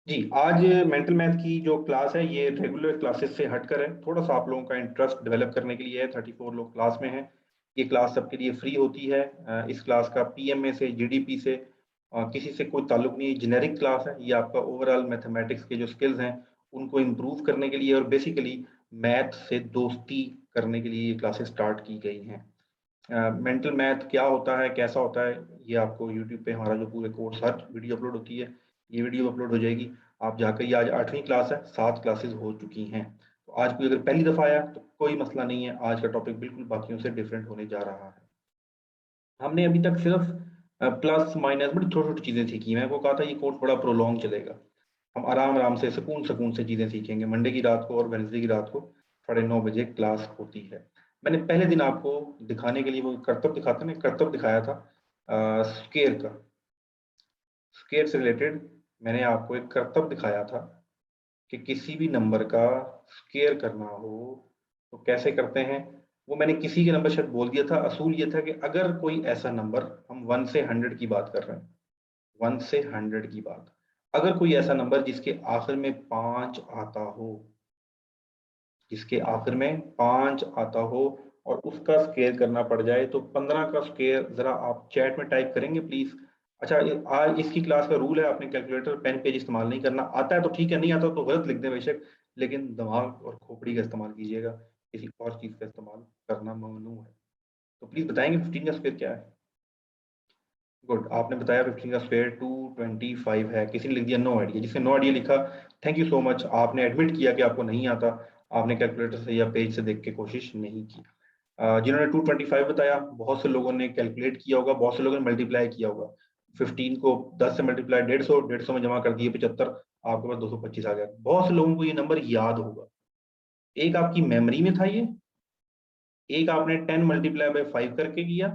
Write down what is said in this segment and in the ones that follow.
जी, आज mental math की जो क्लास है ये रेगुलर क्लासेस से हटकर है। थोड़ा-सा आप लोगों का इंटरेस्ट डेवलप करने के लिए है, 34 लोग क्लास में हैं। ये क्लास सबके लिए फ्री होती है। इस क्लास का पीएमए से, जीडीपी से किसी से कोई ताल्लुक नहीं है, जेनेरिक क्लास है। ये आपका ओवरऑल मैथमेटिक्स के जो स्किल्स हैं, उनको इम्प्रूव करने के लिए और बेसिकली मैथ से दोस्ती करने के लिए ये क्लासेस स्टार्ट की गई हैं। मेंटल मैथ क्या होता है, कैसा होता है, ये आपको यूट्यूब पे हमारा जो पूरे कोर्स हर वीडियो अपलोड होती है, ये वीडियो अपलोड हो जाएगी। आप जाकर ये आज 8वीं क्लास है, 7 क्लासेस हो चुकी हैं। तो आज कोई अगर पहली दफ़ा आया तो कोई मसला नहीं है, आज का टॉपिक बिल्कुल बाकियों से डिफरेंट होने जा रहा है। हमने अभी तक सिर्फ प्लस माइनस बड़ी छोटी-छोटी चीज़ें सीखी हैं। मैंने आपको कहा था ये कोर्स बड़ा प्रोलॉन्ग चलेगा। हम आराम-आराम से सुकून-सुकून से चीज़ें सीखेंगे। मंडे की रात को और वेडनेसडे की रात को 9:30 बजे क्लास होती है। मैंने पहले दिन आपको दिखाने के लिए वो करतब दिखाते हैं ना, करतब दिखाया था स्क्वायर का। स्क्वायर से रिलेटेड मैंने आपको एक करतब दिखाया था कि किसी भी नंबर का स्क्वायर करना हो तो कैसे करते हैं। वो मैंने किसी के नंबर शायद बोल दिया था। असूल ये था कि अगर कोई ऐसा नंबर, हम 1 से 100 की बात कर रहे हैं, 1 से 100 की बात। अगर कोई ऐसा नंबर जिसके आखिर में 5 आता हो, जिसके आखिर में 5 आता हो और उसका स्क्वायर करना पड़ जाए, तो 15 का स्क्वायर ज़रा आप चैट में टाइप करेंगे प्लीज़? अच्छा, आज इसकी क्लास का रूल है, आपने कैलकुलेटर, पेन, पेज इस्तेमाल नहीं करना। आता है तो ठीक है, नहीं आता तो गलत लिख दें बेशक, लेकिन दिमाग और खोपड़ी का इस्तेमाल कीजिएगा, किसी और चीज़ का इस्तेमाल करना ममनू है। तो प्लीज़ बताएँगे 15 का स्क्वायर क्या है? गुड, आपने बताया 15 का स्क्वायर 225 है। किसी ने लिख दिया नो आइडिया। जिसने नो आइडिया लिखा, थैंक यू सो मच, आपने एडमिट किया कि आपको नहीं आता। आपने कैलकुलेटर से या पेज से देख के कोशिश नहीं की। जिन्होंने 225 बताया, बहुत से लोगों ने कैलकुलेट किया होगा, बहुत से लोगों ने मल्टीप्लाई किया होगा। 15 को 10 से मल्टीप्लाई 150, 150 में जमा कर दिए 75, आपके पास 225 आ गया। बहुत से लोगों को ये नंबर याद होगा। एक आपकी मेमोरी में था ये, एक आपने 10 मल्टीप्लाई बाय 5 करके किया,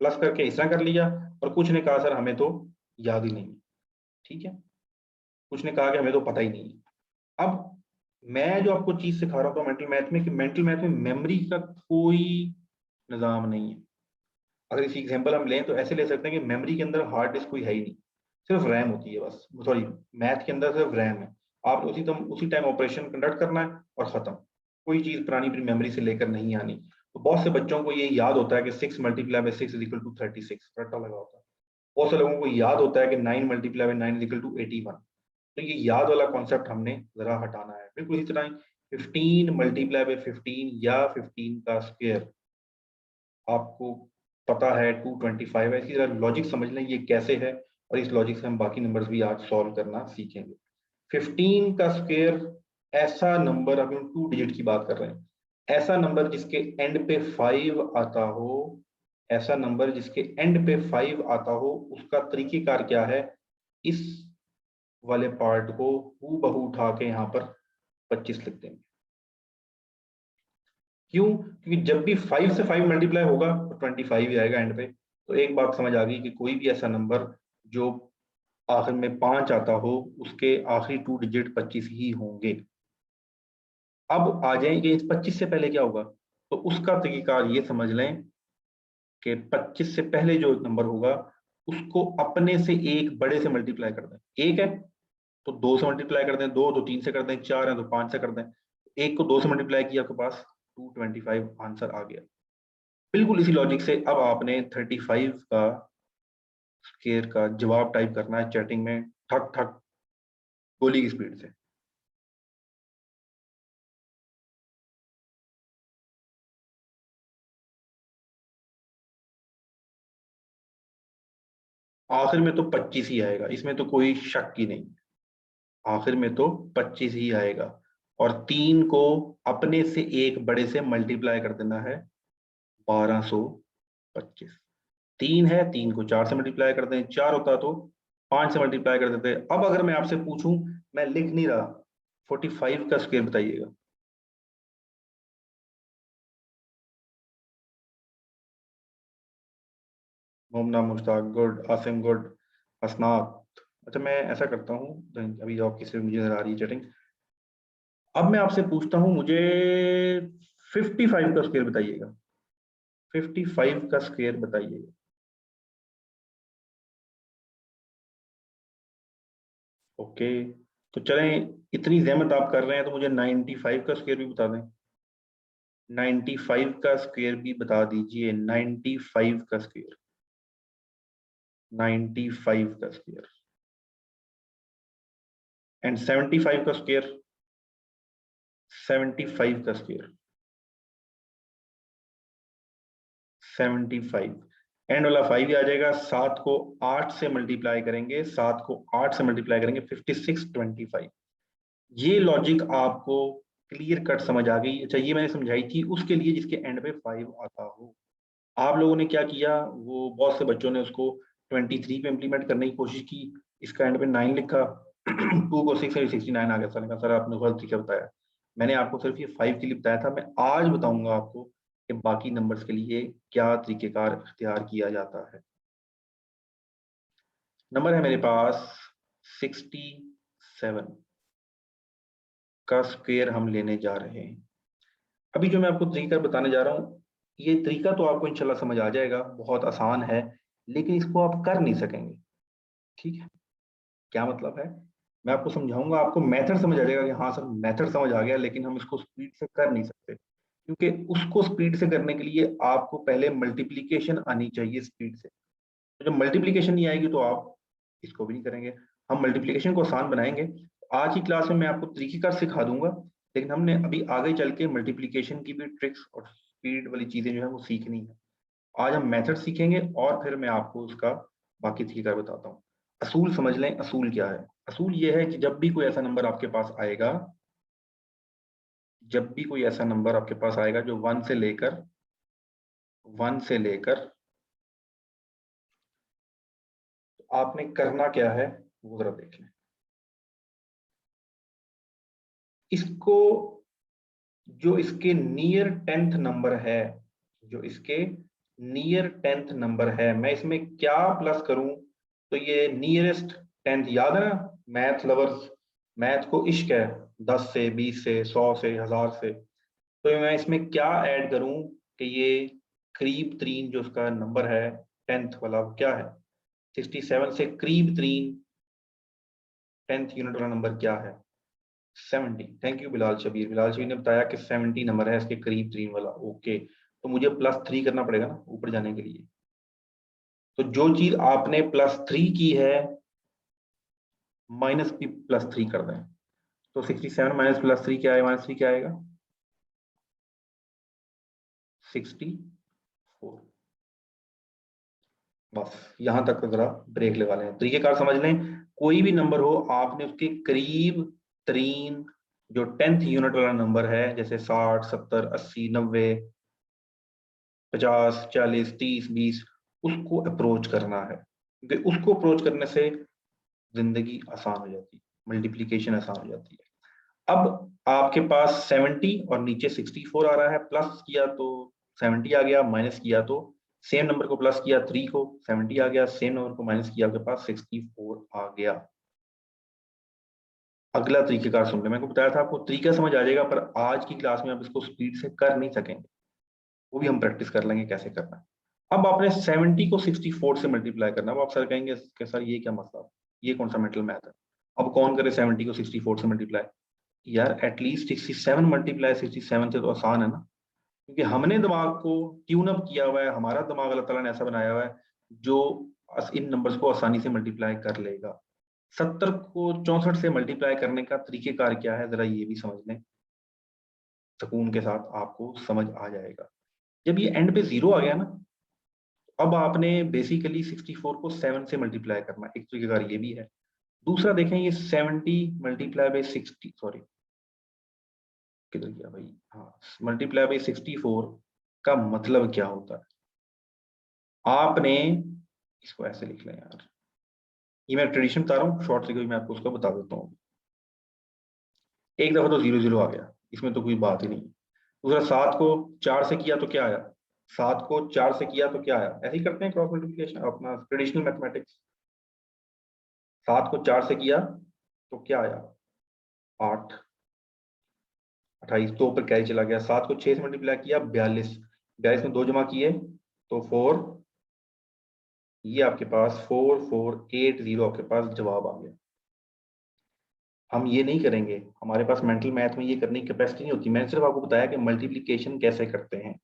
प्लस करके इस तरह कर लिया, और कुछ ने कहा सर हमें तो याद ही नहीं है। ठीक है? कुछ ने कहा कि हमें तो पता ही नहीं है। अब मैं जो आपको चीज़ सिखा रहा था मेंटल मैथ में, कि मेंटल मैथ में मेमोरी का कोई निज़ाम नहीं है। अगर इसी एग्जांपल हम लें तो ऐसे ले सकते हैं कि मेमोरी के अंदर हार्ड डिस्क कोई है ही नहीं, सिर्फ रैम होती है बस। सॉरी, मैथ के अंदर सिर्फ रैम है। आपने उसी टाइम ऑपरेशन कंडक्ट करना है और खत्म। कोई चीज़ पुरानी अपनी मेमोरी से लेकर नहीं आनी। तो बहुत से बच्चों को ये याद होता है कि 6 multiply by 6 is equal to 36, रट्टा लगा होता है। बहुत से लोगों को याद होता है कि 9 multiply by 9 is equal to 81। तो ये याद वाला कॉन्सेप्ट हमने ज़रा हटाना है। बिल्कुल इसी तरह 15 मल्टीप्लाई बाय 15 या 15 का स्क्वायर आपको पता है 225 है। इसी तरह लॉजिक समझ लें ये कैसे है, और इस लॉजिक से हम बाकी नंबर्स भी आज सॉल्व करना सीखेंगे। 15 का स्क्वायर ऐसा नंबर, अभी हम 2 डिजिट की बात कर रहे हैं, ऐसा नंबर जिसके एंड पे 5 आता हो, ऐसा नंबर जिसके एंड पे 5 आता हो, उसका तरीकेकार क्या है? इस वाले पार्ट को हूबहू उठा के यहाँ पर 25 लिख देंगे। क्यों? क्योंकि जब भी 5 से 5 मल्टीप्लाई होगा तो 25 ही आएगा एंड पे। तो एक बात समझ आ गई कि कोई भी ऐसा नंबर जो आखिर में 5 आता हो, उसके आखिरी 2 डिजिट 25 ही होंगे। अब आ जाएँगे इस 25 से पहले क्या होगा? तो उसका तरीक़ाकार ये समझ लें कि 25 से पहले जो नंबर होगा, उसको अपने से एक बड़े से मल्टीप्लाई कर दें। 1 है तो 2 से मल्टीप्लाई कर दें, 2 तो 3 से कर दें, 4 है तो 5 से कर दें। 1 को 2 से मल्टीप्लाई किया, आपके पास 225 आंसर आ गया। बिल्कुल इसी लॉजिक से अब आपने 35 का स्क्वायर का जवाब टाइप करना है चैटिंग में, ठक ठक गोली की स्पीड से। आखिर में तो 25 ही आएगा, इसमें तो कोई शक ही नहीं। आखिर में तो 25 ही आएगा, और 3 को अपने से एक बड़े से मल्टीप्लाई कर देना है 1225। 3 है, 3 को 4 से मल्टीप्लाई कर दें, 4 होता तो 5 से मल्टीप्लाई कर देते। अब अगर मैं आपसे पूछूं, मैं लिख नहीं रहा, 45 का स्क्वायर बताइएगा। मोमना मुश्ताक गुड, आसिम गुड, हसनात। अच्छा, मैं ऐसा करता हूँ, अभी आपकी से मुझे नजर आ रही है चैटिंग। अब मैं आपसे पूछता हूँ, मुझे 55 का स्क्वायर बताइएगा। 55 का स्क्वायर बताइएगा। ओके, तो चलें, इतनी जहमत आप कर रहे हैं तो मुझे 95 का स्क्वायर भी बता दें। 95 का स्क्वायर भी बता दीजिए। 95 का स्क्वायर, 95 का स्क्वायर एंड 75 का स्क्वायर, 75 का स्क्वायर, 75 एंड वाला 5 ही आ जाएगा। 7 को 8 से मल्टीप्लाई करेंगे, 7 को 8 से मल्टीप्लाई करेंगे, 56 25। ये लॉजिक आपको क्लियर कट समझ आ गई। अच्छा, ये मैंने समझाई थी उसके लिए जिसके एंड पे 5 आता हो। आप लोगों ने क्या किया, वो बहुत से बच्चों ने उसको 23 पे इम्प्लीमेंट करने की कोशिश की, इसका एंड पे 9 लिखा 2 को 6 से 69 आ गया। सर ने कहा सर आपने गलत तरीका बताया। मैंने आपको सिर्फ ये 5 के लिए बताया था, मैं आज बताऊंगा आपको कि बाकी नंबर्स के लिए क्या तरीकेकार इख्तियार किया जाता है। नंबर है मेरे पास 67 का स्क्वायर हम लेने जा रहे हैं। अभी जो मैं आपको तरीका बताने जा रहा हूँ, ये तरीका तो आपको इंशाल्लाह समझ आ जाएगा, बहुत आसान है, लेकिन इसको आप कर नहीं सकेंगे। ठीक है, क्या मतलब है, मैं आपको समझाऊंगा, आपको मेथड समझ आ जाएगा कि हाँ सर मेथड समझ आ गया, लेकिन हम इसको स्पीड से कर नहीं सकते, क्योंकि उसको स्पीड से करने के लिए आपको पहले मल्टीप्लीकेशन आनी चाहिए स्पीड से। तो जब मल्टीप्लीकेशन नहीं आएगी तो आप इसको भी नहीं करेंगे। हम मल्टीप्लीकेशन को आसान बनाएंगे। आज की क्लास में मैं आपको तरीकेकार सिखा दूंगा, लेकिन हमने अभी आगे चल के मल्टीप्लीकेशन की भी ट्रिक्स और स्पीड वाली चीजें जो है वो सीखनी है। आज हम मेथड सीखेंगे और फिर मैं आपको उसका बाकी तरीका बताता हूँ। असूल समझ लें, असूल क्या है। असूल ये है कि जब भी कोई ऐसा नंबर आपके पास आएगा, जब भी कोई ऐसा नंबर आपके पास आएगा जो 1 से लेकर आपने करना क्या है वो जरा देख लें। इसको, जो इसके नियर 10th नंबर है, जो इसके नियर 10th नंबर है, मैं इसमें क्या प्लस करूं, तो ये नियरेस्ट 10th याद है ना, मैथ लवर्स, मैथ को इश्क है 10 से 20 से 100 से 1000 से, तो मैं इसमें क्या ऐड करूं कि ये करीब तरीन जो उसका नंबर है 10th वाला वो क्या है। 67 से करीब तरीन 10th यूनिट वाला नंबर क्या है, 70। थैंक यू बिलाल शबीर, बिलाल शबीर ने बताया कि 70 नंबर है इसके करीब तरीन वाला। ओके, तो मुझे +3 करना पड़ेगा ना ऊपर जाने के लिए। तो जो चीज आपने +3 की है, माइनस भी +3 कर दें। तो 67 माइनस +3 क्या है, -3 क्या आएगा, 64। बस यहां तक जरा ब्रेक लगा लें, तरीकेकार समझ लें। कोई भी नंबर हो, आपने उसके करीब तरीन जो 10th यूनिट वाला नंबर है, जैसे 60 70 80 90 50 40 30 20, उसको अप्रोच करना है, क्योंकि उसको अप्रोच करने से जिंदगी आसान हो जाती है, मल्टीप्लीकेशन आसान हो जाती है। अब आपके पास 70 और नीचे 64 आ रहा है, प्लस किया तो 70 आ गया, माइनस किया तो सेम नंबर को प्लस किया 3 को 70 आ गया, सेम नंबर को माइनस किया आपके पास 64 आ गया। अगला तरीकेकार सुन ले, मैंने बताया था आपको तरीका समझ आ जाएगा, पर आज की क्लास में आप इसको स्पीड से कर नहीं सकेंगे, वो भी हम प्रैक्टिस कर लेंगे कैसे करना है। अब आपने 70 को 64 से मल्टीप्लाई करना। अब आप सर कहेंगे कि सर ये क्या मतलब, ये कौन सा मेंटल मैथ है, अब कौन करे 70 को 64 से मल्टीप्लाई। यार एटलीस्ट 67 मल्टीप्लाई 67 से तो आसान है ना, क्योंकि हमने दिमाग को ट्यून अप किया हुआ है, हमारा दिमाग अल्लाह ताला ने ऐसा बनाया हुआ है जो इन नंबर्स को आसानी से मल्टीप्लाई कर लेगा। 70 को 64 से मल्टीप्लाई करने का तरीकेकार क्या है, जरा ये भी समझ लें, सुकून के साथ आपको समझ आ जाएगा। जब ये एंड पे 0 आ गया ना, अब आपने बेसिकली 64 को 7 से मल्टीप्लाई करना, एक तरीकेकार ये भी है। दूसरा देखें, ये 70 मल्टीप्लाई बाई 60, सॉरी किधर गया भाई, हाँ, मल्टीप्लाई बाई 64 का मतलब क्या होता है। आपने इसको ऐसे लिख लें यार, ये मैं ट्रेडिशन बता रहा हूँ, शॉर्ट तरीके में आपको उसका बता देता हूँ। एक दफा तो 0 0 आ गया, इसमें तो कोई बात ही नहीं। दूसरा 7 को 4 से किया तो क्या आया, 7 को 4 से किया तो क्या आया, ऐसे ही करते हैं क्रॉस मल्टीप्लिकेशन अपना ट्रेडिशनल मैथमेटिक्स। 7 को 4 से किया तो क्या आया, 8 28, तो ऊपर कैरी चला गया। 7 को 6 से मल्टीप्लाई किया 42, 42 में 2 जमा किए तो 4, ये आपके पास 4480 आपके पास जवाब आ गया। हम ये नहीं करेंगे, हमारे पास मेंटल मैथ में ये करने की कैपेसिटी नहीं होती। मैंने सिर्फ आपको बताया कि मल्टीप्लिकेशन कैसे करते हैं,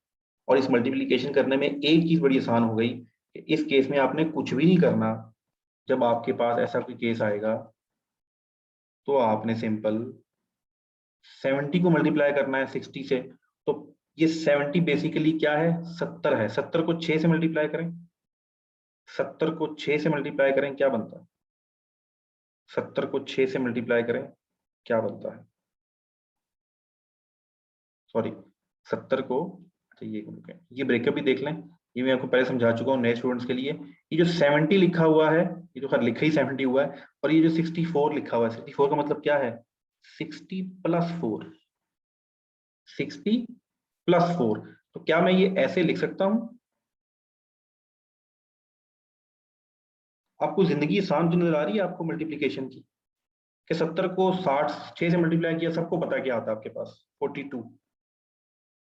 और इस मल्टीप्लिकेशन करने में एक चीज बड़ी आसान हो गई कि इस केस में आपने कुछ भी नहीं करना। जब आपके पास ऐसा कोई केस आएगा तो आपने सिंपल 70 को मल्टीप्लाई करना है 60 से। तो ये 70 बेसिकली क्या है, 70 है। 70 को 6 से मल्टीप्लाई करें, 70 को 6 से मल्टीप्लाई करें, क्या बनता है? 70 को 6 से मल्टीप्लाई करें, क्या बनता है? सॉरी, 70 को, अच्छा ये ब्रेकअप भी देख लें। ये मैं आपको पहले समझा चुका हूँ नए स्टूडेंट्स के लिए। ये जो 70 लिखा हुआ है, ये तो खैर लिखा ही 70 हुआ है, और ये जो 64 लिखा हुआ है, 64 का मतलब क्या है? 60 प्लस 4, 60 प्लस 4। तो क्या मैं ये ऐसे लिख सकता हूं? आपको जिंदगी आसान तो नजर आ रही है आपको मल्टीप्लीकेशन की, कि 70 को 60 6 से मल्टीप्लाई किया, सबको पता क्या आता है आपके पास? 42,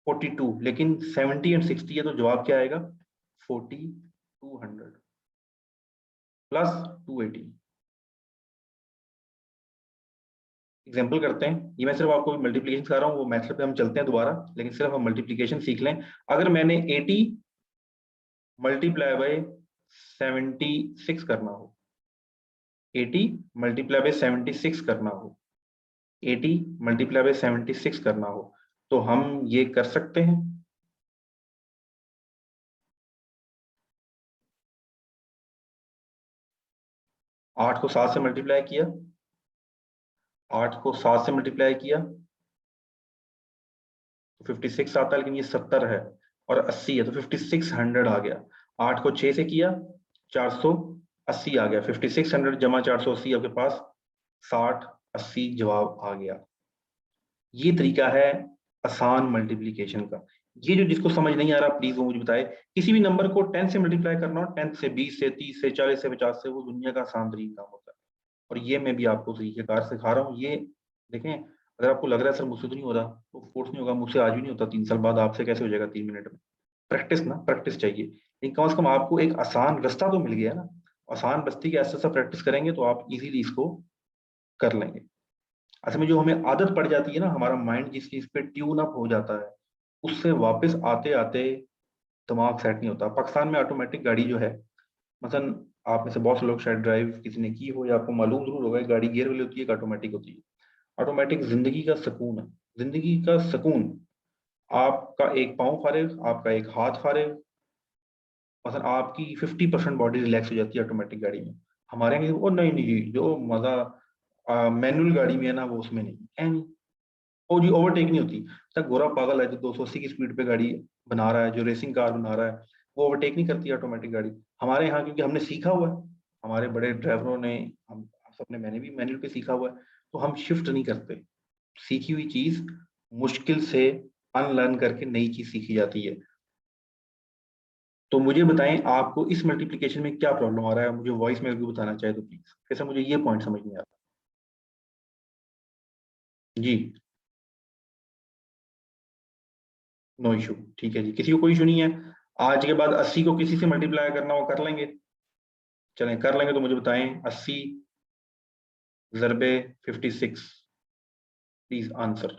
42। लेकिन 70 एंड 60 है, तो जवाब क्या आएगा? 40 200 प्लस 280। एग्जाम्पल करते हैं, ये मैं सिर्फ आपको मल्टीप्लिकेशन सिखा रहा हूँ, वो मेथड पे हम चलते हैं दोबारा, लेकिन सिर्फ हम मल्टीप्लिकेशन सीख लें। अगर मैंने 80 मल्टीप्लाई बाय 76 करना हो, 80 मल्टीप्लाई बाय 76 करना हो, 80 मल्टीप्लाई बाय 76 करना हो, तो हम ये कर सकते हैं। 8 को 7 से मल्टीप्लाई किया, 8 को 7 से मल्टीप्लाई किया तो 56 आता है, लेकिन ये 70 है और 80 है, तो 5600 आ गया। 8 को 6 से किया, 480 आ गया। 5600 जमा 480 आपके पास 6080 जवाब आ गया। ये तरीका है आसान मल्टीप्लिकेशन का। ये जो जिसको समझ नहीं आ रहा प्लीज वो मुझे बताए। किसी भी नंबर को 10 से मल्टीप्लाई करना हो, 10 से 20 से 30 से 40 से 50 से, वो दुनिया का आसान तरीका काम होता है। और ये मैं भी आपको तरीकेकार सिखा रहा हूँ। ये देखें, अगर आपको लग रहा है सर मुझसे तो नहीं हो रहा, तो फोर्स नहीं होगा, मुझसे आज भी नहीं होता, 3 साल बाद आपसे कैसे हो जाएगा 3 मिनट में? प्रैक्टिस ना, प्रैक्टिस चाहिए, लेकिन कम से कम आपको एक आसान रास्ता तो मिल गया ना। आसान रास्ते की ऐसा ऐसा प्रैक्टिस करेंगे तो आप इजीली इसको कर लेंगे। असल में जो हमें आदत पड़ जाती है ना, हमारा माइंड जिस चीज पे ट्यून अप हो जाता है, उससे वापस आते आते दिमाग सेट नहीं होता। पाकिस्तान में ऑटोमेटिक गाड़ी जो है, मसलन आप में से बहुत से लोग शायद ड्राइव किसी ने की हो या आपको मालूम जरूर होगा, गाड़ी गियर वाली होती है, एक ऑटोमेटिक होती है। ऑटोमेटिक जिंदगी का सुकून है, जिंदगी का सुकून। आपका एक पाँव फारिग, आपका एक हाथ फारिग, मतलब आपकी 50% बॉडी रिलैक्स हो जाती है ऑटोमेटिक गाड़ी में। हमारे यहाँ ओ नहीं नहीं जी, जो मजा मैनुअल गाड़ी में है ना, वो उसमें नहीं है नहीं। ओ जी, ओवरटेक नहीं होती। तक गोरा पागल है जो 280 की स्पीड पे गाड़ी बना रहा है, जो रेसिंग कार बना रहा है, वो ओवरटेक नहीं करती ऑटोमेटिक गाड़ी। हमारे यहाँ क्योंकि हमने सीखा हुआ है, हमारे बड़े ड्राइवरों ने, हम सबने, मैंने भी मैनुअल पे सीखा हुआ है, तो हम शिफ्ट नहीं करते। सीखी हुई चीज मुश्किल से अनलर्न करके नई चीज सीखी जाती है। तो मुझे बताएं आपको इस मल्टीप्लिकेशन में क्या प्रॉब्लम आ रहा है, मुझे वॉइस में भी बताना चाहे तो प्लीज। कैसे मुझे ये पॉइंट समझ नहीं आ रहा। जी, नो इशू, ठीक है जी, किसी को कोई इशू नहीं है। आज के बाद 80 को किसी से मल्टीप्लाई करना हो कर लेंगे? चलें कर लेंगे, तो मुझे बताएं 80 ज़रबे 56, प्लीज आंसर।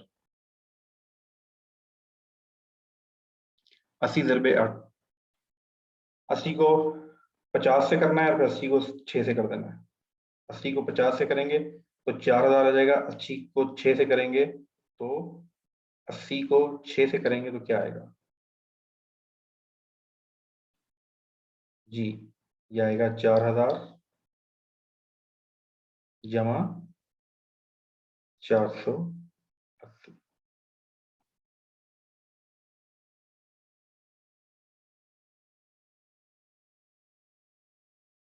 80 ज़रबे 8, 80 को 50 से करना है और फिर 80 को 6 से कर देना है। 80 को 50 से करेंगे तो 4000 आ जाएगा। 80 को 6 से करेंगे तो 80 को 6 से करेंगे तो क्या आएगा? जी, ये आएगा 4000 जमा 480।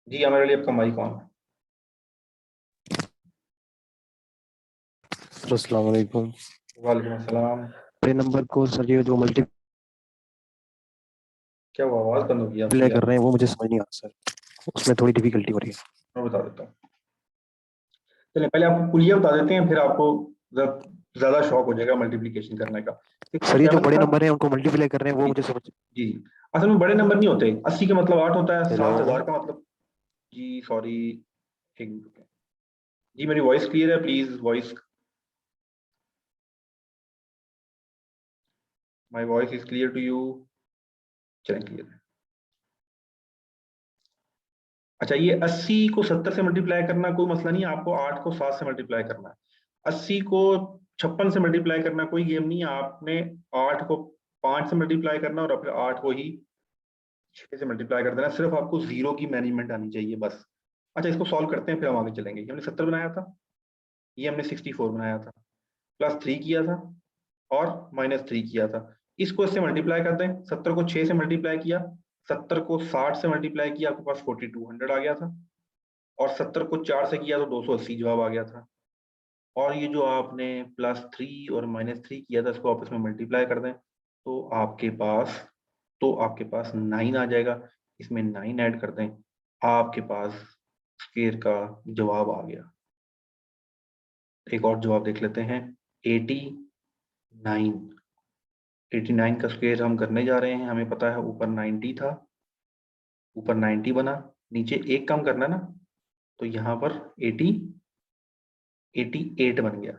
जी हाँ, मेरे लिए आपका माइक ऑन है। अस्सलाम वालेकुम। वालेकुम अस्सलाम। बड़े नंबर को सर ये जो मल्टीप्लाई क्या वो आवाज बंद हो गई आपकी कर यार? रहे हैं वो मुझे समझ नहीं आ रहा सर, उसमें थोड़ी डिफिकल्टी हो रही है। मैं बता देता हूँ। चलिए पहले आपको कुलिया बता देते हैं, फिर आपको ज्यादा शौक हो जाएगा मल्टीप्लिकेशन करने का। सर ये जो 67 बड़े था। नंबर हैं उनको मल्टीप्लाई कर रहे हैं वो जी मुझे समझ। जी, असल में बड़े नंबर नहीं होते। 80 का मतलब 8 होता है, हेलो 7000 का मतलब, जी सॉरी, एक मिनट रुकिए। जी मेरी वॉइस क्लियर है? Please voice, my voice is clear to you? चलें क्लियर है। अच्छा, ये 80 को 70 से मल्टीप्लाई करना कोई मसला नहीं है, आपको 8 को 7 से मल्टीप्लाई करना है। 80 को 56 से मल्टीप्लाई करना कोई गेम नहीं है, आपने 8 को 5 से मल्टीप्लाई करना और अपने 8 को ही 6 से मल्टीप्लाई कर देना। सिर्फ आपको जीरो की मैनेजमेंट आनी चाहिए बस। अच्छा, इसको सॉल्व करते हैं फिर हम आगे चलेंगे। ये हमने 70 बनाया था, ये हमने 64 बनाया था, प्लस 3 किया था और -3 किया था। इसको इससे मल्टीप्लाई कर दें। 70 को 6 से मल्टीप्लाई किया, 70 को 60 से मल्टीप्लाई किया, आपके पास 4200 आ गया था। और 70 को 4 से किया तो 280 जवाब आ गया था। और ये जो आपने +3 और -3 किया था, इसको आप इसमें मल्टीप्लाई कर दें तो आपके पास 9 आ जाएगा। इसमें 9 ऐड कर दें, आपके पास स्क्वायर का जवाब आ गया। एक और जवाब देख लेते हैं, 89। 89 का स्क्वायर हम करने जा रहे हैं। हमें पता है ऊपर 90 था, ऊपर 90 बना, नीचे एक कम करना ना, तो यहाँ पर 88 बन गया।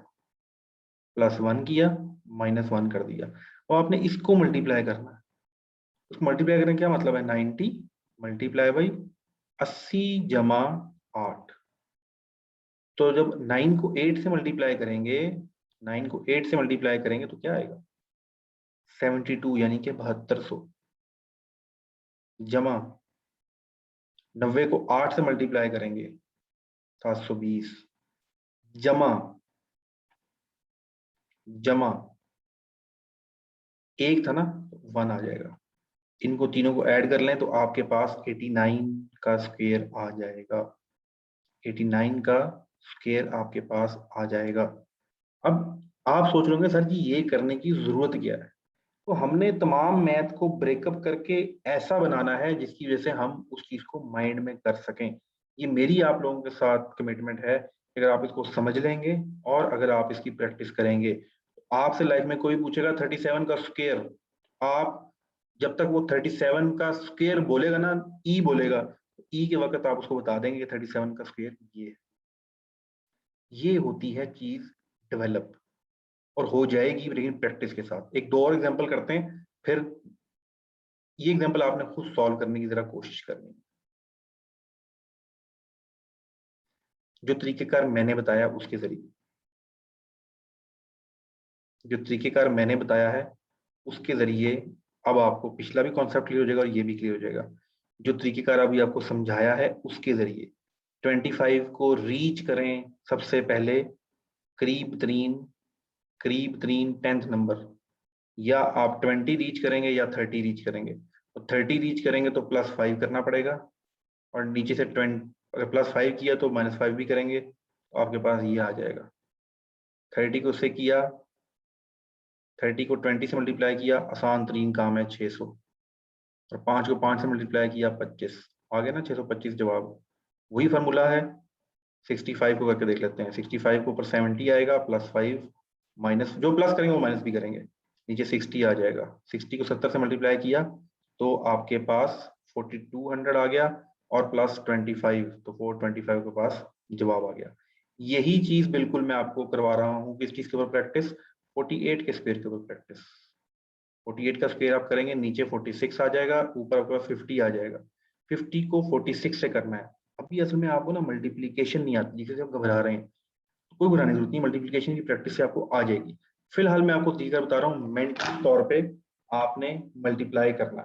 +1 किया, -1 कर दिया। और आपने इसको मल्टीप्लाई करना है। उसको मल्टीप्लाई करने का क्या मतलब है, 90 मल्टीप्लाई बाई 80 जमा 8। तो जब 9 को 8 से मल्टीप्लाई करेंगे, 9 को 8 से मल्टीप्लाई करेंगे तो क्या आएगा, 72 यानी कि 7200 जमा 90 को 8 से मल्टीप्लाई करेंगे 720 जमा जमा एक था ना, 1 आ जाएगा। इनको तीनों को ऐड कर लें तो आपके पास 89 का स्क्वायर आ जाएगा। 89 का स्क्वायर आपके पास आ जाएगा। अब आप सोच रहे होंगे सर जी ये करने की जरूरत क्या है? तो हमने तमाम मैथ को ब्रेकअप करके ऐसा बनाना है जिसकी वजह से हम उस चीज को माइंड में कर सकें। ये मेरी आप लोगों के साथ कमिटमेंट है। अगर आप इसको समझ लेंगे और अगर आप इसकी प्रैक्टिस करेंगे, तो आपसे लाइफ में कोई पूछेगा 37 का स्क्वायर, आप जब तक वो 37 का स्क्वायर बोलेगा ना, ई बोलेगा, ई के वक्त आप उसको बता देंगे कि 37 का स्क्वायर ये होती है चीज डेवलप, और हो जाएगी लेकिन प्रैक्टिस के साथ। एक दो और एग्जांपल करते हैं, फिर ये एग्जांपल आपने खुद सॉल्व करने की जरा कोशिश करनी है। जो तरीकेकार मैंने बताया उसके जरिए, जो तरीकेकार मैंने बताया है उसके जरिए अब आपको पिछला भी कॉन्सेप्ट क्लियर हो जाएगा और ये भी क्लियर हो जाएगा। जो तरीकेकार अभी आपको समझाया है उसके जरिए 25 को रीच करें सबसे पहले करीब तरीन 10th नंबर, या आप 20 रीच करेंगे या 30 रीच करेंगे। तो 30 रीच करेंगे तो +5 करना पड़ेगा, और नीचे से 20 अगर +5 किया तो -5 भी करेंगे, तो आपके पास ये आ जाएगा। 30 को उससे किया, 30 को 20 से मल्टीप्लाई किया, आसान तरीन काम है 600, और 5 को 5 से मल्टीप्लाई किया 25, आ गया ना 625 जवाब। वही फार्मूला है। 65 को करके देख लेते हैं। 65 के ऊपर 70 आएगा, +5 माइनस, जो प्लस करेंगे वो माइनस भी करेंगे, नीचे 60 आ जाएगा। 60 को 70 से मल्टीप्लाई किया तो आपके पास 4200 आ गया, और +25 तो 425 के पास जवाब आ गया। यही चीज बिल्कुल मैं आपको करवा रहा हूँ। किस चीज के ऊपर प्रैक्टिस, 48 के स्क्वायर के ऊपर प्रैक्टिस। 48 का स्क्वायर आप करेंगे, नीचे 46 आ जाएगा, ऊपर आपके पास 50 आ जाएगा। 50 को 46 से करना है। अभी असल में आपको ना मल्टीप्लीकेशन नहीं आती, जिसे आप घबरा रहे हैं, कोई घबराने की जरूरत नहीं, मल्टीप्लीकेशन की प्रैक्टिस से आपको आ जाएगी। फिलहाल मैं आपको तरीका बता रहा हूँ, मेंटल तौर पे आपने मल्टीप्लाई करना।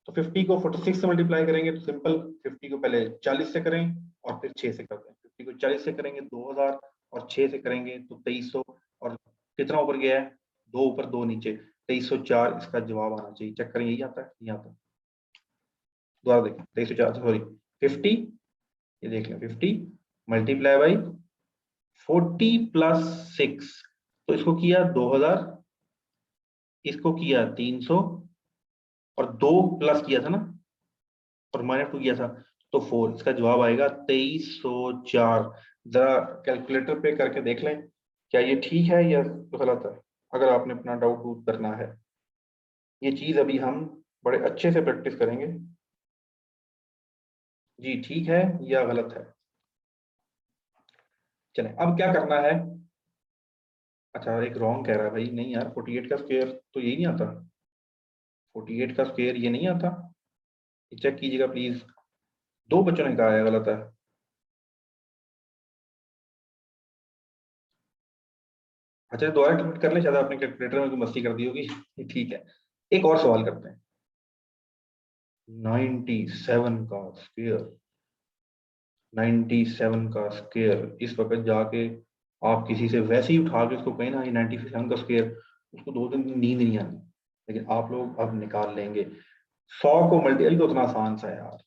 तो 50 को 46 से मल्टीप्लाई करेंगे तो सिंपल, 50 को पहले 40 से करें और फिर 6 से करते हैं। 50 को 40 से करेंगे 2000, और 6 से करेंगे तो 2300, और कितना ऊपर गया है, 2 ऊपर 2 नीचे, 2304 इसका जवाब आना चाहिए। चेक करें, यही आता है, नहीं आता? दोबारा देखें, 2304 सॉरी 50, ये देख लें 50 मल्टीप्लाई बाई 40 + 6, तो इसको किया 2000, इसको किया 300, और 2 प्लस किया था ना, और -2 किया था तो 4। इसका जवाब आएगा 2304। जरा कैलकुलेटर पे करके देख लें क्या ये ठीक है या गलत है, अगर आपने अपना डाउट दूर करना है। ये चीज अभी हम बड़े अच्छे से प्रैक्टिस करेंगे। जी ठीक है या गलत है? चलें, अब क्या करना है। अच्छा, एक रॉन्ग कह रहा है भाई, नहीं यार 48 का स्क्वायर तो यही नहीं आता, 48 का स्क्वायर ये नहीं आता, चेक कीजिएगा प्लीज। दो बच्चों ने कहा है गलत है। अच्छा, दोबारा कंप्लीट कर ले, शायद आपने कैलकुलेटर में कोई मस्ती कर दी होगी। ठीक है, एक और सवाल करते हैं। 97 का स्क्वायर, 97 का स्क्वायर इस वक्त जाके आप किसी से वैसे ही उठा के उसको कहें ना ये 97 का स्क्वायर, उसको 2 दिन नींद नहीं आनी। लेकिन आप लोग अब निकाल लेंगे। 100 को मल्टीप्लाई तो उतना आसान सा है यार,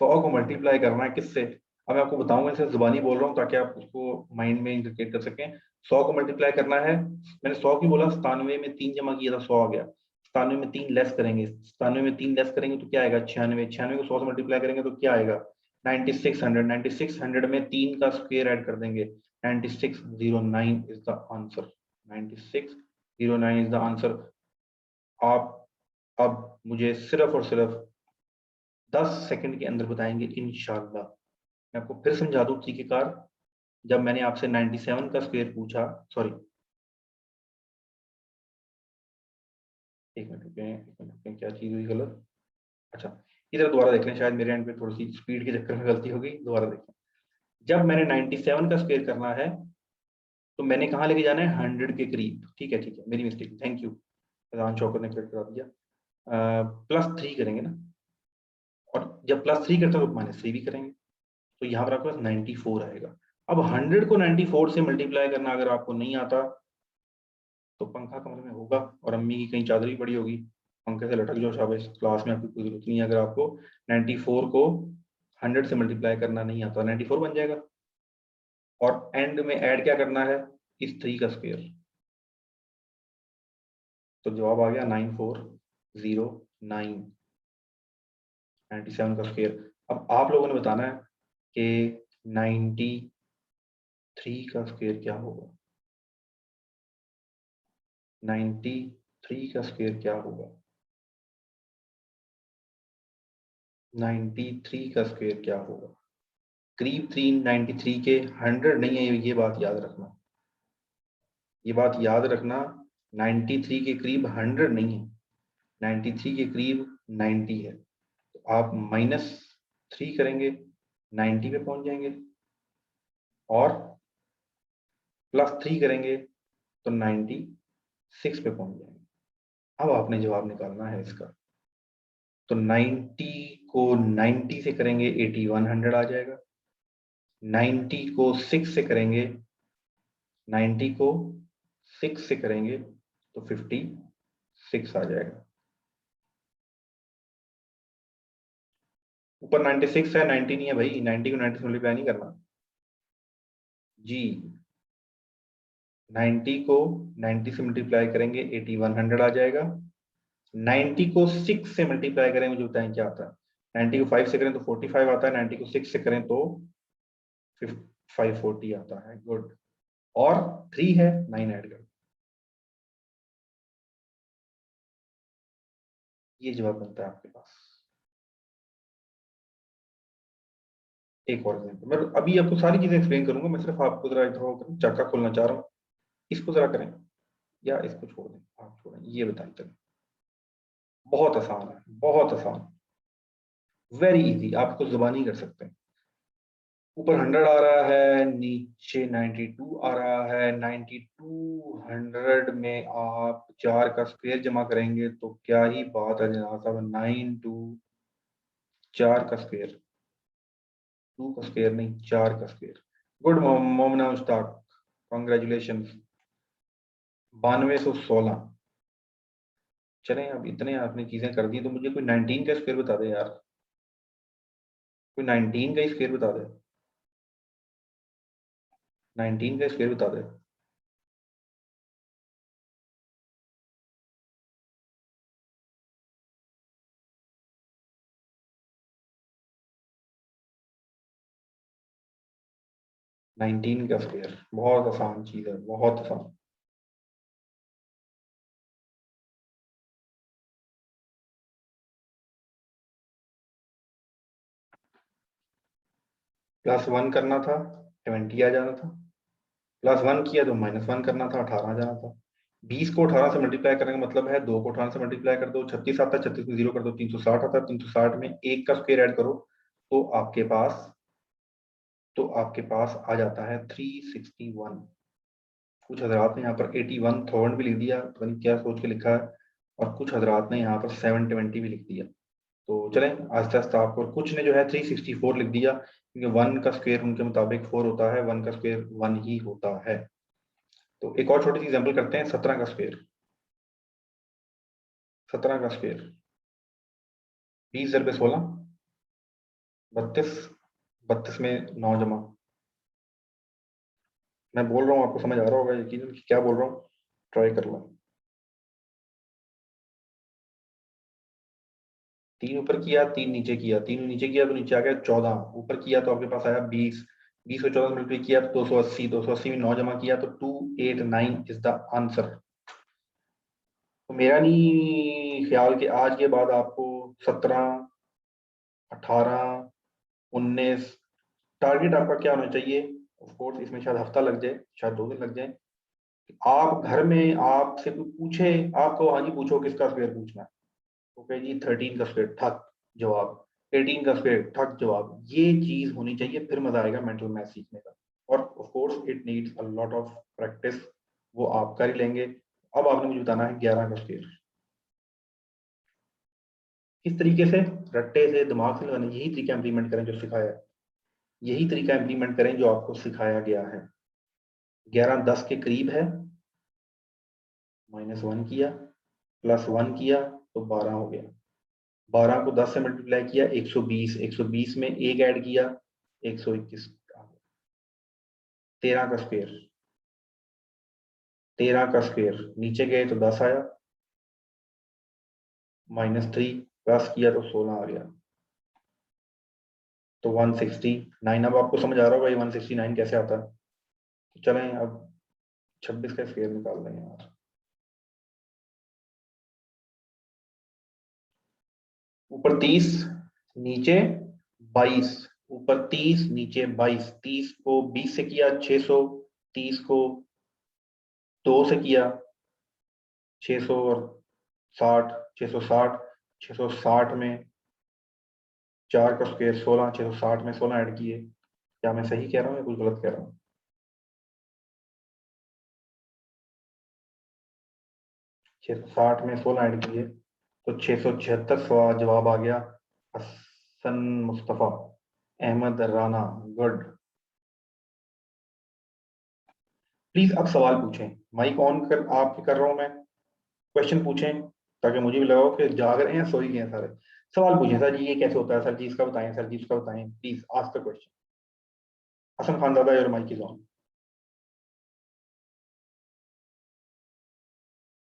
100 को मल्टीप्लाई करना है किससे। अब मैं आपको बताऊंगा, इसे जुबानी बोल रहा हूँ ताकि आप उसको माइंड में इंटरप्रेट कर सकें। 100 को मल्टीप्लाई करना है, मैंने 100 की बोला, 97 में 3 जमा किया था 100 आ गया। 97 में 3 लेस करेंगे, 97 में 3 लेस करेंगे तो क्या आएगा 96, 96 को 100 से मल्टीप्लाई करेंगे तो क्या आएगा 9600, 9600 में 3 का स्क्वायर ऐड कर देंगे, 9609 is the answer, 9609 is the answer. आप अब मुझे सिर्फ और सिर्फ 10 सेकंड के अंदर बताएंगे इंशाल्लाह। मैं आपको फिर समझा दूं तरीकेकार। जब मैंने आपसे 97 का स्क्वायर पूछा, सॉरी एक मिनट रुकें, एक मिनट रुकें, क्या चीज हुई गलत। अच्छा, इधर दोबारा देख लें, शायद मेरे एंड पे थोड़ी सी स्पीड के चक्कर में गलती हो गई, दोबारा देखें। जब मैंने 97 का स्क्वायर करना है तो मैंने कहाँ लेके जाना है 100 के करीब। ठीक है, ठीक है, मेरी मिस्टेक, थैंक यू, प्रधान शौकत ने करेक्ट करा दिया। +3 करेंगे ना, और जब +3 करते हैं तो -3 भी करेंगे, तो यहाँ पर आपके पास 94 आएगा। अब 100 को 94 से मल्टीप्लाई करना अगर आपको नहीं आता तो पंखा कमरे में होगा और अम्मी की कहीं चादर भी पड़ी होगी, पंखे से लटक जाओ, शाबाश, क्लास में आपकी कोई जरूरत नहीं है। अगर आपको 94 को 100 से मल्टीप्लाई करना नहीं आता, 94 बन जाएगा। और एंड में ऐड क्या करना है, इस 3 का स्क्वायर, तो जवाब आ गया 9409, 97 का स्क्वायर। अब आप लोगों ने बताना है कि 93 का स्क्वायर क्या होगा, 93 का स्क्वायर क्या होगा, 93 का स्क्वायर क्या होगा। करीब 393 के 100 नहीं है, ये बात याद रखना, ये बात याद रखना। 93 के करीब 100 नहीं है, 93 के करीब 90 है। तो आप -3 करेंगे 90 पे पहुंच जाएंगे, और +3 करेंगे तो 96 पे पहुंच जाएंगे। अब आपने जवाब निकालना है इसका। तो 90 को 90 से करेंगे 8100 आ जाएगा, 90 को 6 से करेंगे, 90 को 6 से करेंगे तो 56 आ जाएगा। ऊपर 96 है, 90 नहीं है भाई, 90 को 90 से मल्टीप्लाई नहीं करना जी। 90 को 90 से मल्टीप्लाई करेंगे 8100 आ जाएगा। 90 को 6 से मल्टीप्लाई करें, मुझे बताएं क्या आता है। 90 को 5 से करें तो 45 आता है, 90 को 6 से करें तो 540 आता है। गुड। और 3 है, 9 ऐड कर, ये जवाब बनता है आपके पास। एक और एग्जाम्पल, मैं अभी आपको सारी चीजें एक्सप्लेन करूंगा, मैं सिर्फ आपको जरा इधर चाका खोलना चाह रहा हूँ। इसको जरा करें या इसको छोड़ दें, आप छोड़ें, ये बताएं चलें। बहुत आसान है, बहुत आसान, वेरी इजी, आप इसको जुबानी कर सकते हैं। ऊपर 100 आ रहा है, नीचे 92 आ रहा है। 9200 में आप 4 का स्क्वायर जमा करेंगे तो क्या ही बात है जनाब साहब, 92 4 का स्क्वायर, 2 का स्क्वायर नहीं, 4 का स्क्वायर। Good मोमना Mushtaq, congratulation, 9216। चलें, अब इतने आपने चीजें कर दी तो मुझे कोई 19 का स्क्वायर बता दे यार, कोई 19 का स्क्वायर बता दे, 19 का स्क्वायर बता दे। नाइनटीन का स्क्वायर बहुत आसान चीज है, बहुत आसान। +1 करना था, 20 आ जाना था। +1 किया तो -1 करना था, 18 जाना था। 20 को 18 से मल्टीप्लाई करने का मतलब है 2 को 18 से मल्टीप्लाई कर दो, 36 आता है, 36 में 0 कर दो, 360 आता है, 360 में 1 का स्क्वायर ऐड करो तो आपके पास आ जाता है 361। कुछ हजरात ने यहाँ पर 81,000 भी लिख दिया, पता नहीं क्या सोच के लिखा है, और कुछ हजरात ने यहाँ पर 720 भी लिख दिया। तो चलें आस्ते आस्ते आपको, कुछ ने जो है 364 लिख दिया, क्योंकि 1 का स्क्वायर उनके मुताबिक 4 होता है, 1 का स्क्वायर 1 ही होता है। तो एक और छोटी सी एग्जांपल करते हैं, 17 का स्क्वायर। 17 का स्क्वायर 20 × 16 32, 32 में 9 जमा। मैं बोल रहा हूँ आपको समझ आ रहा होगा यकीनन कि क्या बोल रहा हूँ, ट्राई कर लो। 3 ऊपर किया, 3 नीचे किया, 3 नीचे किया तो नीचे आ गया 14, ऊपर किया तो आपके पास आया 20, 20 को 14 मल्टीप्लाई किया तो 280, 280 में 9 जमा किया तो 289 इज द आंसर। तो मेरा नहीं ख्याल कि आज के बाद आपको 17, 18, 19 टारगेट आपका क्या होना चाहिए। ऑफ कोर्स इसमें शायद हफ्ता लग जाए, शायद 2 दिन लग जाए। आप घर में आपसे कोई पूछे, आपको हाँ जी पूछो किसका स्क्वायर पूछना है, ओके जी 13 का स्क्वायर ठक जवाब, 18 का स्क्वायर ठक जवाब। ये चीज होनी चाहिए, फिर मजा आएगा मेंटल मैथ सीखने का। और of course it needs a lot of practice, वो आप कर ही लेंगे। अब आपने मुझे बताना है 11 का स्क्वायर किस तरीके से, रट्टे से, दिमाग से लगाने, यही तरीका इंप्लीमेंट करें जो सिखाया है, यही तरीका इंप्लीमेंट करें जो आपको सिखाया गया है। 11 10 के करीब है, -1 किया, +1 किया तो 12 हो गया। 12 को 10 से मल्टीप्लाई किया 120, 120 में 1 ऐड किया 121। 13 का स्क्वायर, 13 का स्क्वायर नीचे गए तो 10 आया, -3 प्लस किया तो 16 आ गया, तो 169। अब आपको समझ आ रहा होगा ये 169 कैसे आता है। तो चलें अब 26 का स्क्वायर निकाल देंगे यार। ऊपर 30 नीचे 22, ऊपर 30 नीचे 22, 30 को 20 से किया 600, 30 को 2 से किया 600 और 60, 660, 660 में 4 का स्क्वायर 16, 660 में 16 ऐड किए। क्या मैं सही कह रहा हूँ या कुछ गलत कह रहा हूँ। 660 में 16 ऐड किए तो 676 जवाब आ गया। हसन मुस्तफा अहमद राना, गुड। प्लीज अब सवाल पूछें, माइक ऑन कर आप कर रहा हूं मैं, क्वेश्चन पूछें ताकि मुझे भी लगा हो कि जाग रहे हैं, सो ही गए हैं सारे। सवाल पूछें, सर जी ये कैसे होता है, सर जी इसका बताएं, सर जी इसका बताएं, please ask the question. Hasan Khan Dada, your mic is on.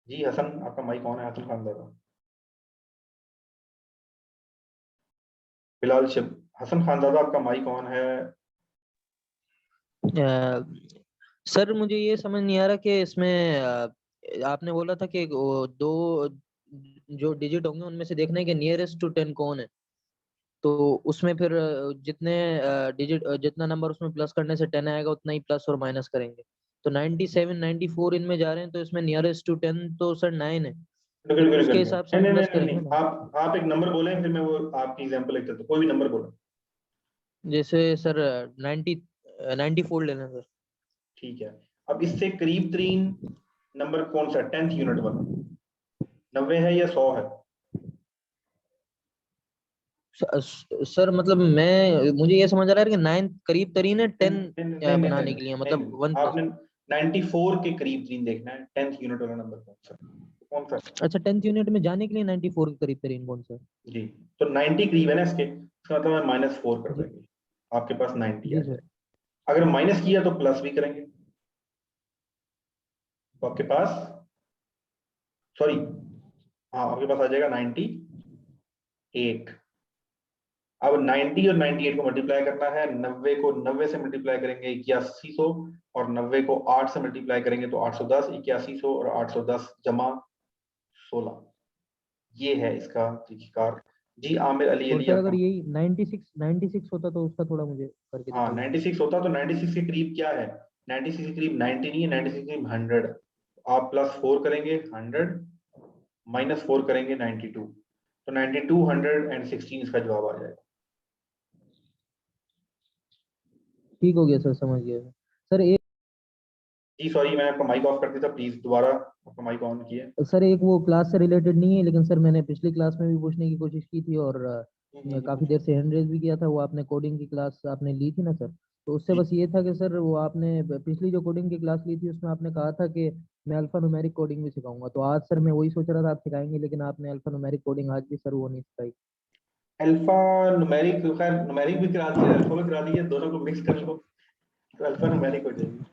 जी हसन, आपका माइक ऑन है हसन खान दादा। फिलहाल हसन खान दादा आपका माइक ऑन है। सर मुझे ये समझ नहीं आ रहा कि इसमें आपने बोला था कि दो जो डिजिट होंगे उनमें से देखना है कि नियरेस्ट टू 10 कौन है। तो उसमें फिर जितने डिजिट जितना नंबर उसमें प्लस करने से 10 आएगा उतना ही प्लस और माइनस करेंगे। तो 97 94 इनमें जा रहे हैं, तो इसमें नियरेस्ट टू 10 तो सर 9 है, फिर उसके हिसाब से नहीं हम नहीं प्लस नहीं करेंगे नहीं, ना। आप एक नंबर बोलें, फिर मैं वो आपकी एग्जांपल लेकर तो कोई भी नंबर बोलें। जैसे सर 94 लेना सर। ठीक है, अब इससे करीब तरीन नंबर कौन सा, 10th यूनिट वाला 90 है या 100 है। सर मतलब मुझे ये समझ आ रहा है कि 9 करीब तरीन है 10 नहीं नहीं बनाने नहीं के लिए, नहीं, मतलब 1 प्लस। आपने 94 के करीब तरीन देखना है, 10th यूनिट वाला नंबर कौन सा। अच्छा 10th यूनिट में जाने के लिए 94 के करीब तरीन कौन सा। जी, तो 90 करीब है ना इसके, इसका मतलब है -4 कर जी देंगे, आपके पास 90 आ जी सर। जाए। अगर माइनस किया तो प्लस भी करेंगे, तो आपके पास, सॉरी हाँ आपके पास आ जाएगा 98। अब 90 और 98 को मल्टीप्लाई करना है, 90 को 90 से मल्टीप्लाई करेंगे 8100, और 90 को 8 से मल्टीप्लाई करेंगे तो 810, 8100 और 810 जमा 16। ये है इसका तरीकाकार। जी आमिर अली और अली सर आपका। अगर यही 96 होता तो उसका थोड़ा मुझे करके हाँ दिखाइए। 96 होता तो 96 के करीब क्या है, 96 के करीब 90 नहीं है, 96 के करीब 100। आप +4 करेंगे 100, -4 करेंगे 92, तो 92, 116 इसका जवाब आ जाएगा। ठीक हो गया सर, समझ गया सर। एक जी सॉरी, मैंने आपका माइक ऑफ कर दिया था, प्लीज दोबारा आपका माइक ऑन किए। सर एक वो क्लास से रिलेटेड नहीं है, लेकिन सर मैंने पिछली क्लास में भी पूछने की कोशिश की थी और काफी देर से हैंड रेज भी किया था। वो आपने कोडिंग की क्लास आपने ली थी ना सर, तो उससे जी। बस ये था कि सर वो आपने पिछली जो कोडिंग की क्लास ली थी उसमें आपने कहा था कि मैं अल्फा न्यूमेरिक कोडिंग भी सिखाऊंगा। तो आज सर मैं वही सोच रहा था आप सिखाएंगे, लेकिन आपने अल्फा न्यूमेरिक कोडिंग आज भी सर वो नहीं सिखाई। अल्फा न्यूमेरिक, खैर न्यूमेरिक भी करा दिए, अल्फा भी करा दिए, दोनों को मिक्स कर लो तो अल्फा न्यूमेरिक हो जाएगी।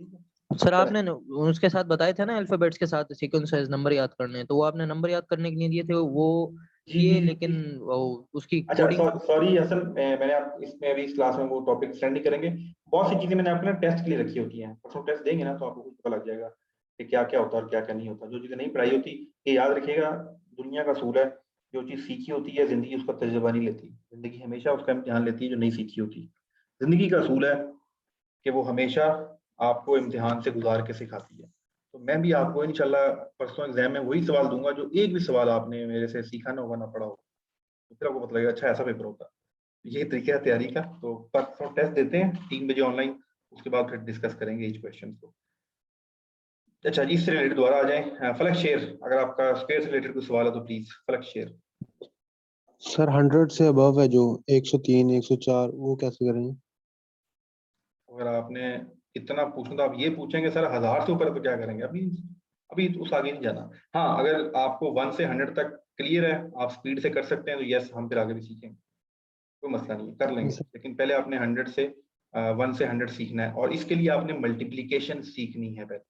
ठीक है सर आपने उसके साथ बताए थे ना अल्फाबेट्स के साथ सीक्वेंस वाइज नंबर याद करने, तो वो आपने नंबर याद करने के लिए दिए थे वो जी किए, जी जी लेकिन जी। वो उसकी अच्छा कोडिंग। सॉरी असल मैंने आप इसमें अभी इस क्लास में वो टॉपिक एक्सटेंड नहीं करेंगे। बहुत सी चीजें मैंने आपको ना टेस्ट के लिए रखी होती हैं, परसों टेस्ट देंगे ना तो आपको कुछ पता लग जाएगा कि क्या क्या होता है और क्या क्या नहीं होता। जो चीजें नहीं पढ़ाई होती, ये याद रखिएगा, दुनिया का असूल है, जो चीज सीखी होती है जिंदगी उसका तजुर्बा नहीं लेती, जिंदगी हमेशा उसका इम्तिहान लेती है जो नहीं सीखी होती। जिंदगी का असूल है कि वो हमेशा आपको इम्तिहान से गुजार के सिखाती है। तो मैं भी आपको इंशाल्लाह परसों एग्जाम में वही सवाल दूंगा जो एक भी सवाल आपने मेरे से सीखा ना होगा ना पढ़ा होगा, तो फिर आपको पता लगेगा अच्छा ऐसा पेपर होता है। ये तरीका है तैयारी का। तो परसों टेस्ट देते हैं 3 बजे ऑनलाइन, उसके बाद फिर डिस्कस करेंगे इस क्वेश्चन को। अच्छा जी, इससे रिलेटेड दोबारा आ जाए, फलक शेर, अगर आपका स्क्वायर से रिलेटेड कोई सवाल है तो प्लीज फलक शेर। सर 100 से अबव है जो 103 104 वो कैसे करेंगे? अगर आपने इतना पूछना तो आप ये पूछेंगे सर 1000 से ऊपर है तो क्या करेंगे, अभी अभी उस आगे नहीं जाना। हाँ, अगर आपको 1 से 100 तक क्लियर है, आप स्पीड से कर सकते हैं तो यस, हम फिर आगे भी सीखेंगे, कोई मसला नहीं है, कर लेंगे। सर लेकिन पहले आपने 100 से 1 से 100 सीखना है, और इसके लिए आपने मल्टीप्लीकेशन सीखनी है पहले।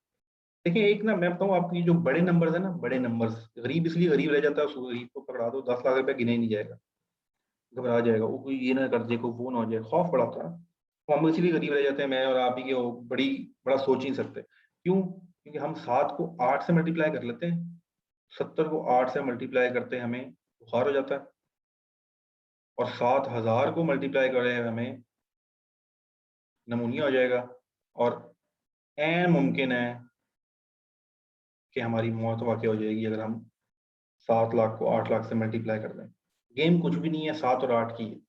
देखिए एक ना मैं बताऊँ आपकी, जो बड़े नंबर्स है ना, बड़े नंबर्स, गरीब इसलिए गरीब रह जाता है, उस गरीब को पकड़ा दो 10 लाख रुपया गिना ही नहीं जाएगा, घबरा जाएगा वो, कोई ये ना कर दे, कोई वो ना हो जाए, खौफ बड़ा होता है। तो हम इसीलिए गरीब रह जाते हैं, मैं और आप ही के वो बड़ा सोच ही नहीं सकते। क्यों? क्योंकि हम 7 को 8 से मल्टीप्लाई कर लेते हैं, 70 को 8 से मल्टीप्लाई करते हैं हमें बुखार हो जाता है, और 7000 को मल्टीप्लाई करें हमें नमूनिया हो जाएगा, और ऐन मुमकिन है कि हमारी मौत वाक़ई हो जाएगी अगर हम 7 लाख को 8 लाख से मल्टीप्लाई कर दें। गेम कुछ भी नहीं है, 7 और 8 की है।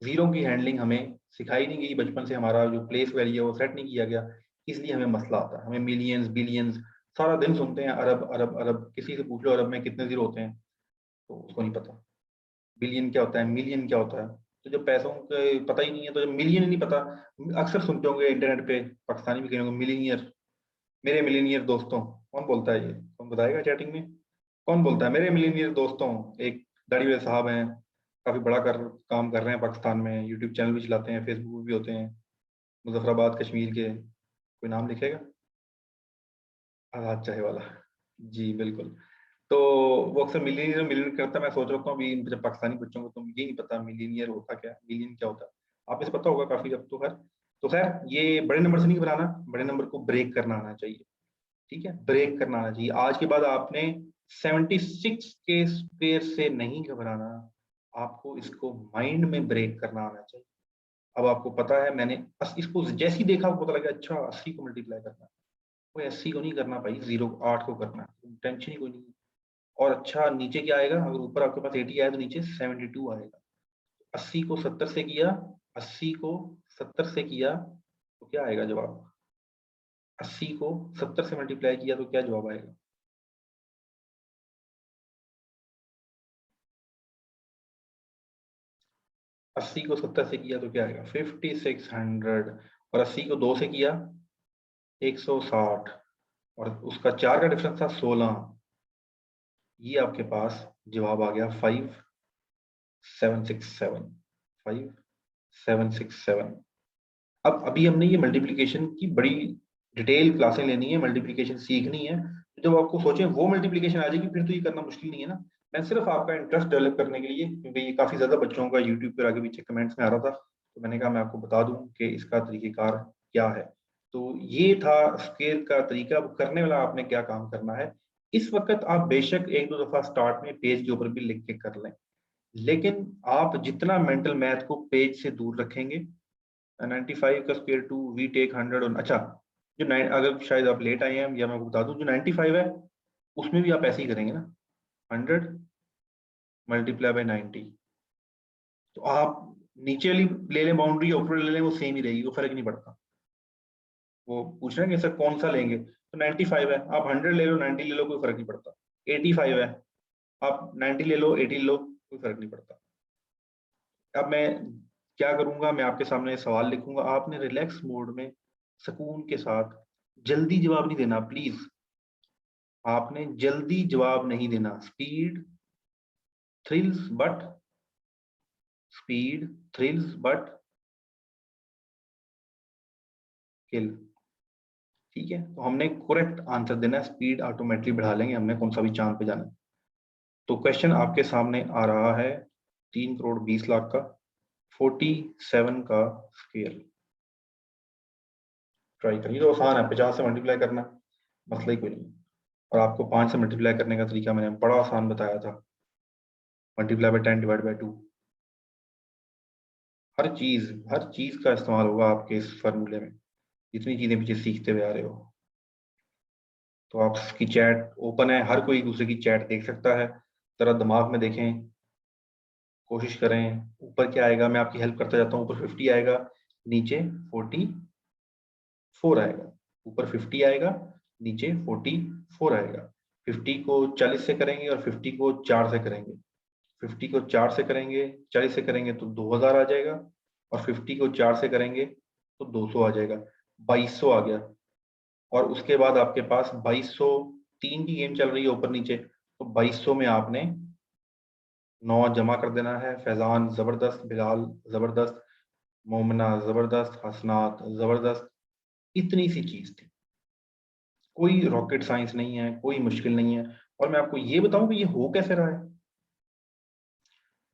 जीरो की हैंडलिंग हमें सिखाई नहीं गई बचपन से, हमारा जो प्लेस वैल्यू है वो सेट नहीं किया गया, इसलिए हमें मसला आता है। हमें मिलियंस बिलियंस सारा दिन सुनते हैं, अरब अरब अरब, किसी से पूछ लो अरब में कितने जीरो होते हैं तो उसको नहीं पता। बिलियन क्या होता है, मिलियन क्या होता है, तो जब पैसों के पता ही नहीं है तो जब मिलियन ही नहीं पता। अक्सर सुनते होंगे इंटरनेट पे, पाकिस्तानी भी कहेंगे मिलीनियर, मेरे मिलीनियर दोस्तों, कौन बोलता है ये, कौन बताएगा चैटिंग में, कौन बोलता है मेरे मिलीनियर दोस्तों? एक दाढ़ी वाले साहब हैं, काफी बड़ा काम कर रहे हैं पाकिस्तान में, यूट्यूब चैनल भी चलाते हैं, फेसबुक भी होते हैं, मुजफ्फराबाद कश्मीर के, कोई नाम लिखेगा? आजाद चाय वाला, जी बिल्कुल। तो वो अक्सर मिलीनियर मिलीनियर करता है, मैं सोच रहा हूँ अभी जब पाकिस्तानी बच्चों को तो ये नहीं पता मिलीनियर होता क्या है, मिलियन क्या होता है। आप इसे पता होगा काफी, जब तो खैर ये बड़े नंबर से नहीं घबराना, बड़े नंबर को ब्रेक करना आना चाहिए। ठीक है, ब्रेक करना आना चाहिए। आज के बाद आपने 76 के स्क्वायर से नहीं घबराना, आपको इसको माइंड में ब्रेक करना आना चाहिए। अब आपको पता है, मैंने बस इसको जैसे ही देखा आपको पता लगा अच्छा 80 को मल्टीप्लाई करना है, कोई 80 को नहीं करना भाई, 0 8 को करना है, टेंशन ही कोई नहीं है। और अच्छा नीचे क्या आएगा, अगर ऊपर आपके पास 80 आया तो नीचे 72 आएगा। 80 को 70 से किया, 80 को 70 से किया तो क्या आएगा जवाब? 80 को 70 से मल्टीप्लाई किया तो क्या जवाब आएगा? 80 को 70 से किया तो क्या आएगा? 5600। और 80 को 2 से किया 160, और उसका 4 का डिफरेंस था 16। ये आपके पास जवाब आ गया 5767, 5767। अब अभी हमने ये मल्टीप्लिकेशन की बड़ी डिटेल क्लासें लेनी है, मल्टीप्लिकेशन सीखनी है। जब आपको सोचें वो मल्टीप्लिकेशन आ जाएगी फिर तो ये करना मुश्किल नहीं है ना। मैं सिर्फ आपका इंटरेस्ट डेवलप करने के लिए, क्योंकि ये काफी ज्यादा बच्चों का यूट्यूब पर आगे पीछे कमेंट्स में आ रहा था, तो मैंने कहा मैं आपको बता दूं कि इसका तरीकेकार क्या है। तो ये था स्क्वायर का तरीका। अब करने वाला आपने क्या काम करना है, इस वक्त आप बेशक एक दो दफा स्टार्ट में पेज के ऊपर भी लिख के कर लें, लेकिन आप जितना मेंटल मैथ को पेज से दूर रखेंगे 95 का स्क्वायर 2 वी टेक 100 अच्छा जो 9 अगर शायद आप लेट आए हैं या मैं आपको बता दूं जो 95 है उसमें भी आप ऐसे ही करेंगे ना 100 मल्टीप्लाई बाय 90 तो आप नीचे वाली ले लें बाउंड्री या ऊपर ले लें वो सेम ही रहेगी, वो फर्क नहीं पड़ता। वो पूछ रहे हैं कि सर कौन सा लेंगे तो 95 है आप 100 ले लो 90 ले लो कोई फर्क नहीं पड़ता। 85 है आप 90 ले लो 80 ले लो कोई फर्क नहीं पड़ता। अब मैं क्या करूंगा, मैं आपके सामने सवाल लिखूंगा, आपने रिलैक्स मोड में सुकून के साथ जल्दी जवाब नहीं देना प्लीज, आपने जल्दी जवाब नहीं देना। Speed thrills but speed thrills but kill. ठीक है तो हमने करेक्ट आंसर देना है, स्पीड ऑटोमेटिकली बढ़ा लेंगे, हमने कौन सा भी चांद पे जाना है। तो क्वेश्चन आपके सामने आ रहा है 3,20,00,000 का 47 का स्केयर। ट्राई करिए, तो आसान है, 50 से मल्टीप्लाई करना मसला ही कोई नहीं। और आपको 5 से मल्टीप्लाई करने का तरीका मैंने बड़ा आसान बताया था, मल्टीप्लाई बाय 10 डिवाइड बाय 2। हर चीज का इस्तेमाल होगा आपके इस फार्मूले में, जितनी चीजें पीछे सीखते हुए आ रहे हो। तो आपकी चैट ओपन है, हर कोई एक दूसरे की चैट देख सकता है, जरा दिमाग में देखें, कोशिश करें। ऊपर क्या आएगा, मैं आपकी हेल्प करता जाता हूँ। ऊपर 50 आएगा, नीचे 44 आएगा। ऊपर 50 आएगा, नीचे 44 आएगा। 50 को 40 से करेंगे और 50 को 4 से करेंगे। 50 को 4 से करेंगे, 40 से करेंगे तो 2000 आ जाएगा, और 50 को 4 से करेंगे तो 200 आ जाएगा, 2200 आ गया। और उसके बाद आपके पास 2200, 3 की गेम चल रही है ऊपर नीचे, तो 2200 में आपने 9 जमा कर देना है। फैजान जबरदस्त, बिलाल जबरदस्त, मोमना जबरदस्त, हसनात जबरदस्त। इतनी सी चीज थी, कोई रॉकेट साइंस नहीं है, कोई मुश्किल नहीं है। और मैं आपको ये बताऊं कि ये हो कैसे रहा है,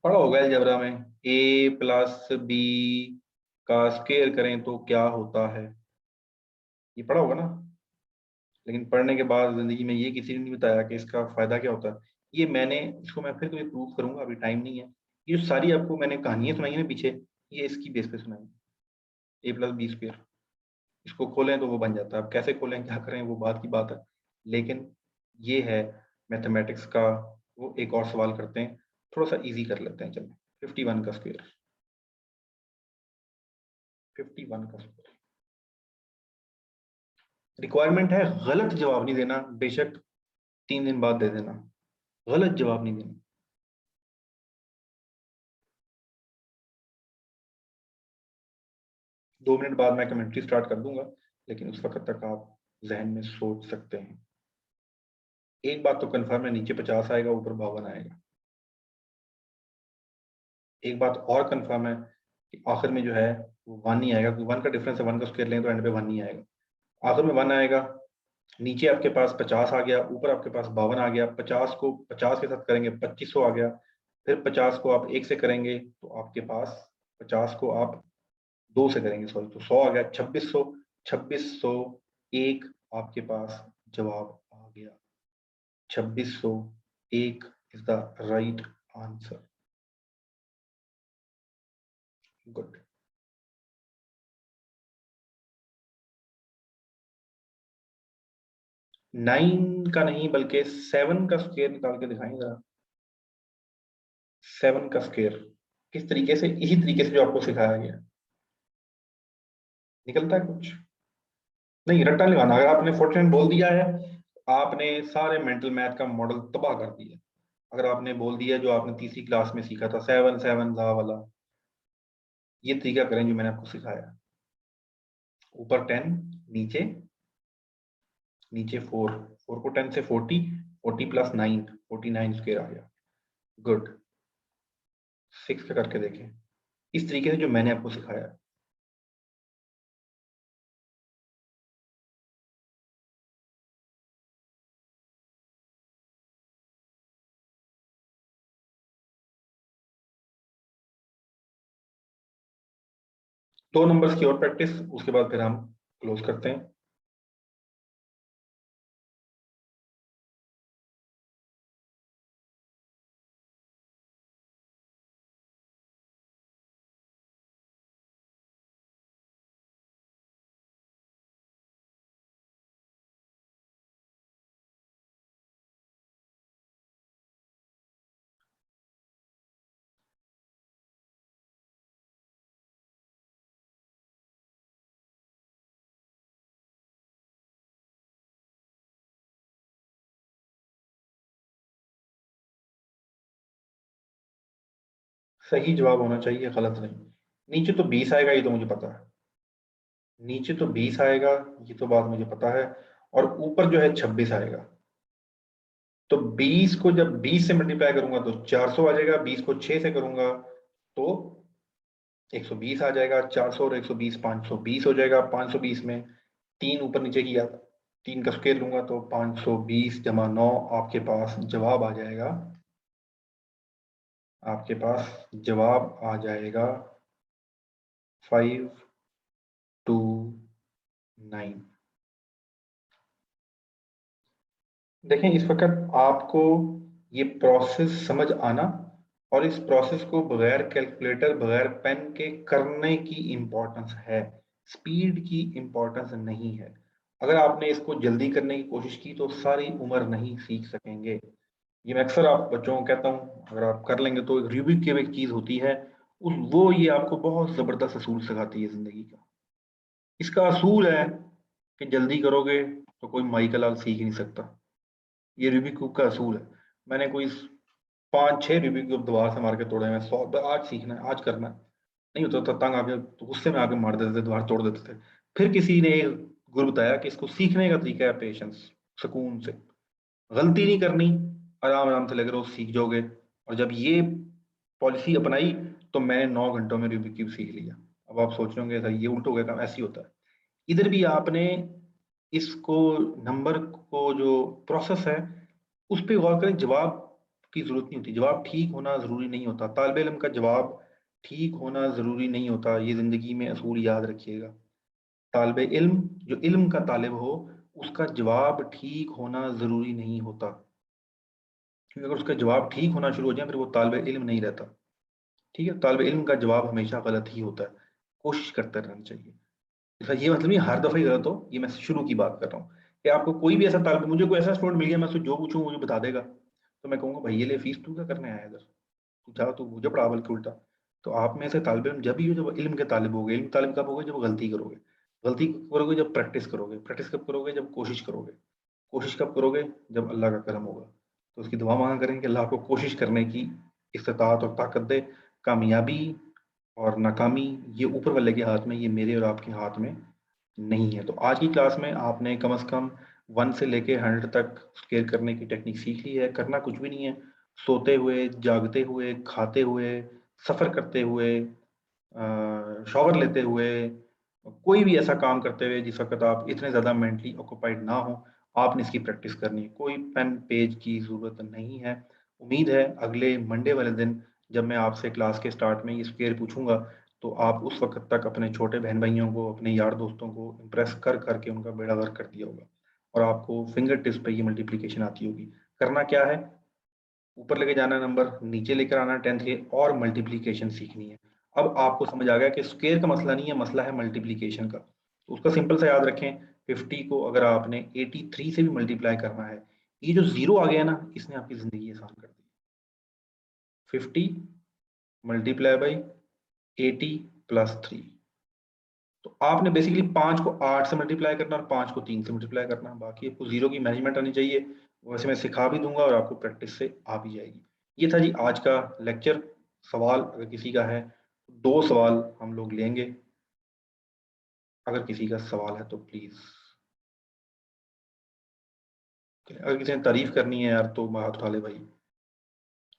पढ़ा होगा अलजेब्रा में, ए प्लस बी का स्क्वायर करें तो क्या होता है, ये पढ़ा होगा ना। लेकिन पढ़ने के बाद जिंदगी में ये किसी ने नहीं बताया कि इसका फायदा क्या होता है। ये मैंने इसको मैं फिर कभी प्रूव करूंगा, अभी टाइम नहीं है। ये जो सारी आपको मैंने कहानियां सुनाई है ना पीछे, ये इसकी बेस पे सुनाई है, ए प्लस बी स्क्वायर। इसको खोलें तो वो बन जाता है, अब कैसे खोलें क्या करें वो बात की बात है, लेकिन ये है मैथमेटिक्स का। वो एक और सवाल करते हैं, थोड़ा सा इजी कर लेते हैं, चलो 51 का स्क्वायर। 51 का स्क्वायर रिक्वायरमेंट है, गलत जवाब नहीं देना, बेशक 3 दिन बाद दे देना, गलत जवाब नहीं देना। दो मिनट बाद मैं कमेंट्री स्टार्ट कर दूंगा, लेकिन उस वक्त तक आप जहन में सोच सकते हैं। एक बात तो कंफर्म है, नीचे 50 आएगा, ऊपर 52 आएगा। एक बात और कंफर्म है कि आखिर में जो है वो 1 नहीं आएगा, क्योंकि 1 का डिफरेंस है, 1 का स्क्वायर लें तो एंड पे 1 नहीं आएगा। आखिर में 1 आएगा। नीचे आपके पास 50 आ गया, ऊपर आपके पास 52 आ गया। 50 को 50 के साथ करेंगे 2500 आ गया। फिर 50 को आप 1 से करेंगे तो आपके पास, 50 को आप 2 से करेंगे सॉरी, तो 100 आ गया। 2600, 2601 आपके पास जवाब आ गया। 2601 is the right answer. Good. 9 का नहीं बल्कि 7 का स्क्वायर निकाल के दिखाएं जरा। 7 का स्क्वायर किस तरीके से, इसी तरीके से जो आपको सिखाया गया। निकलता है कुछ नहीं, रट्टा नहीं लगाना। अगर आपने 49 बोल दिया है, आपने सारे मेंटल मैथ का मॉडल तबाह कर दिया। अगर आपने बोल दिया जो आपने तीसरी क्लास में सीखा था 7 7 जा वाला, ये तरीका करें जो मैंने आपको सिखाया। ऊपर 10, नीचे नीचे 4, 4 को 10 से 40, 40 प्लस 9, 49 स्क्वायर आ गया। गुड। 6 का करके देखें इस तरीके से जो मैंने आपको सिखाया। दो नंबर्स की और प्रैक्टिस, उसके बाद फिर हम क्लोज करते हैं। सही जवाब होना चाहिए, गलत नहीं। नीचे तो 20 आएगा, ये तो मुझे पता है। नीचे तो 20 आएगा, ये तो बात मुझे पता है। और ऊपर जो है 26 आएगा। तो 20 को जब 20 से मल्टीप्लाई करूंगा तो 400 आ जाएगा, 20 को 6 से करूंगा तो 120 आ जाएगा। 400 और 120 520 हो जाएगा। 520 में 3 ऊपर नीचे किया, 3 का स्क्वायर लूंगा तो 520 जमा 9, आपके पास जवाब आ जाएगा। आपके पास जवाब आ जाएगा 529। देखें, इस वक्त आपको ये प्रोसेस समझ आना और इस प्रोसेस को बगैर कैलकुलेटर, बगैर पेन के करने की इंपॉर्टेंस है, स्पीड की इंपॉर्टेंस नहीं है। अगर आपने इसको जल्दी करने की कोशिश की तो सारी उम्र नहीं सीख सकेंगे। ये मैं अक्सर आप बच्चों को कहता हूँ, अगर आप कर लेंगे तो एक रूबिक क्यूब एक चीज होती है, उस वो ये आपको बहुत जबरदस्त असूल सिखाती है जिंदगी का। इसका असूल है कि जल्दी करोगे तो कोई माई का लाल सीख नहीं सकता। ये रूबिक क्यूब का असूल है। मैंने कोई 5-6 रूबिक क्यूब दोबारा से मार के तोड़े हैं। 100 आज सीखना है, आज करना है, नहीं होता तो तंग आके तो गुस्से में आके मार देते थे, दोबारा तोड़ देते थे। फिर किसी ने गुरु बताया कि इसको सीखने का तरीका है पेशेंस, सुकून से, गलती नहीं करनी, आराम आराम से लगे रहो, सीख जाओगे। और जब ये पॉलिसी अपनाई तो मैंने 9 घंटों में रूबिक क्यूब सीख लिया। अब आप सोच रहे होंगे सर ये उल्ट हो गया काम, ऐसे ही होता है। इधर भी आपने इसको, नंबर को जो प्रोसेस है उस पर गौर करें। जवाब की जरूरत नहीं होती, जवाब ठीक होना जरूरी नहीं होता, तालिब इल्म का जवाब ठीक होना जरूरी नहीं होता। ये जिंदगी में असूल याद रखिएगा। तालिब इल्म, जो इल्म का तालिब हो, उसका जवाब ठीक होना जरूरी नहीं होता, क्योंकि अगर उसका जवाब ठीक होना शुरू हो जाए फिर वो तालिब इल्म नहीं रहता। ठीक है, तालिब इल्म का जवाब हमेशा गलत ही होता है, कोशिश करते रहना चाहिए। इसका ये मतलब नहीं हर दफा ही गलत हो, ये मैं शुरू की बात कर रहा हूँ कि आपको कोई भी ऐसा तालिब, मुझे कोई ऐसा स्टूडेंट मिल गया, मैं उससे जो पूछूं मुझे बता देगा, तो मैं कहूंगा भाई ये ले फीस तू क्या करने आया इधर, तू जा तू मुझे पढ़ा बल्कि उल्टा। तो आप में से तालिब इल्म जब ही हो जब इल्म के तालिब हो गए। इल्म तालिब कब होगे, जब गलती करोगे। गलती कब करोगे, जब प्रैक्टिस करोगे। प्रैक्टिस कब करोगे, जब कोशिश करोगे। कोशिश कब करोगे, जब अल्लाह का करम होगा। तो उसकी दुआ मांगा करें कि अल्लाह आपको कोशिश करने की इस्तिताअत और ताकत दे। कामयाबी और नाकामी ये ऊपर वाले के हाथ में, ये मेरे और आपके हाथ में नहीं है। तो आज की क्लास में आपने कम से कम 1 से लेके 100 तक स्केल करने की टेक्निक सीख ली है। करना कुछ भी नहीं है, सोते हुए, जागते हुए, खाते हुए, सफर करते हुए, शॉवर लेते हुए, कोई भी ऐसा काम करते हुए जिस वक्त आप इतने ज़्यादा मेंटली ऑक्यूपाइड ना हो, आपने इसकी प्रैक्टिस करनी है। कोई पेन पेज की ज़रूरत नहीं है। उम्मीद है अगले मंडे वाले दिन जब मैं आपसे क्लास के स्टार्ट में ये स्क्वायर पूछूंगा तो आप उस वक्त तक अपने छोटे बहन भाइयों को, अपने यार दोस्तों को इम्प्रेस कर करके उनका बेड़ा गर्क कर दिया होगा और आपको फिंगर टिप्स पे ये मल्टीप्लिकेशन आती होगी। करना क्या है, ऊपर लेके जाना नंबर, नीचे लेकर आना 10th के, और मल्टीप्लिकेशन सीखनी है। अब आपको समझ आ गया कि स्क्वायर का मसला नहीं है, मसला है मल्टीप्लिकेशन का। तो उसका सिंपल सा याद रखें, 50 को अगर आपने 83 से भी मल्टीप्लाई करना है, ये जो जीरो आ गया ना, इसने आपकी जिंदगी आसान कर दी। 50 मल्टीप्लाई बाई 80 प्लस 3। तो आपने बेसिकली 5 को 8 से मल्टीप्लाई करना और 5 को 3 से मल्टीप्लाई करना। बाकी आपको जीरो की मैनेजमेंट आनी चाहिए, वैसे मैं सिखा भी दूंगा और आपको प्रैक्टिस से आ भी जाएगी। ये था जी आज का लेक्चर। सवाल अगर किसी का है, 2 सवाल हम लोग लेंगे, अगर किसी का सवाल है तो प्लीज। अगर किसी ने तारीफ करनी है यार तो हाथ उठा ले भाई,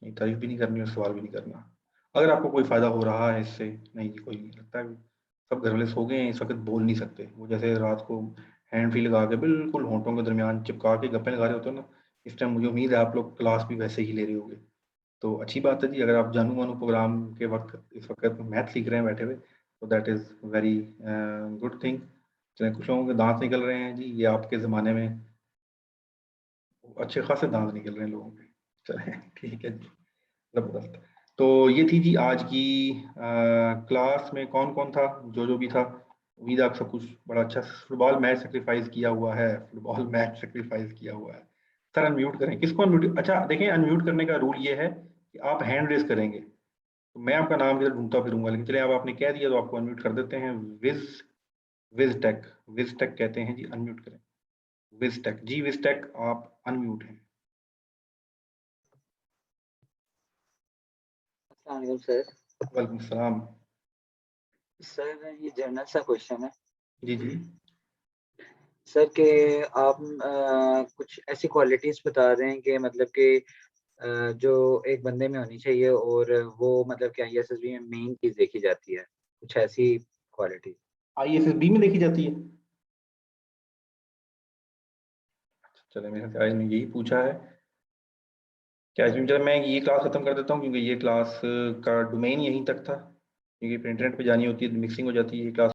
नहीं तारीफ भी नहीं करनी और सवाल भी नहीं करना। अगर आपको कोई फायदा हो रहा है इससे, नहीं जी कोई नहीं, लगता है सब घर वाले सो गए हैं इस वक्त, बोल नहीं सकते, वो जैसे रात को हैंड फ्री लगा के बिल्कुल होंठों के दरमियान चिपका के गप्पे लगा रहे होते हैं ना, इस टाइम मुझे उम्मीद है आप लोग क्लास भी वैसे ही ले रहे होंगे। तो अच्छी बात है जी, अगर आप जानू मानू प्रोग्राम के वक्त इस वक्त मैथ सीख रहे हैं बैठे हुए, तो that is very good thing. चले, कुछ लोगों के दांत निकल रहे हैं जी, ये आपके ज़माने में अच्छे खासे दांत निकल रहे हैं लोगों के। चले ठीक है जी, जबरदस्त। तो ये थी जी आज की क्लास में कौन कौन था, जो भी था। उम्मीद है आप सब कुछ बड़ा अच्छा, फुटबॉल मैच सेक्रीफाइस किया हुआ है, फुटबॉल मैच सेक्रीफाइस किया हुआ है। सर अनम्यूट करें, किसको अनम्यूट, अच्छा देखें अनम्यूट करने का रूल ये है कि आप हैंड रेस करेंगे तो मैं आपका नाम किधर ढूंढता फिरूंगा, लेकिन चलिए अब आपने कह दिया तो आपको अनम्यूट कर देते हैं। विज विज टेक, विज टेक कहते हैं जी, अनम्यूट करें। विज टेक जी, विज टेक आप अनम्यूट हैं। अस्सलाम वालेकुम सर। वालेकुम सलाम। सर ये जनरल सा क्वेश्चन है जी जी। सर कि आप कुछ ऐसी क्वालिटीज बता दें कि मतलब कि जो एक बंदे में होनी चाहिए और वो मतलब कि आईएसएसबी में मेन चीज देखी जाती है, कुछ ऐसी क्वालिटी। ISSB में देखी जाती है। चले मेरे ख्याल से आज ने यही पूछा है। क्या इसमें चलो मैं ये क्लास खत्म कर देता हूँ क्योंकि ये क्लास का डोमेन यहीं तक था, क्योंकि इंटरनेट पे जानी होती है मिक्सिंग हो जाती है ये क्लास।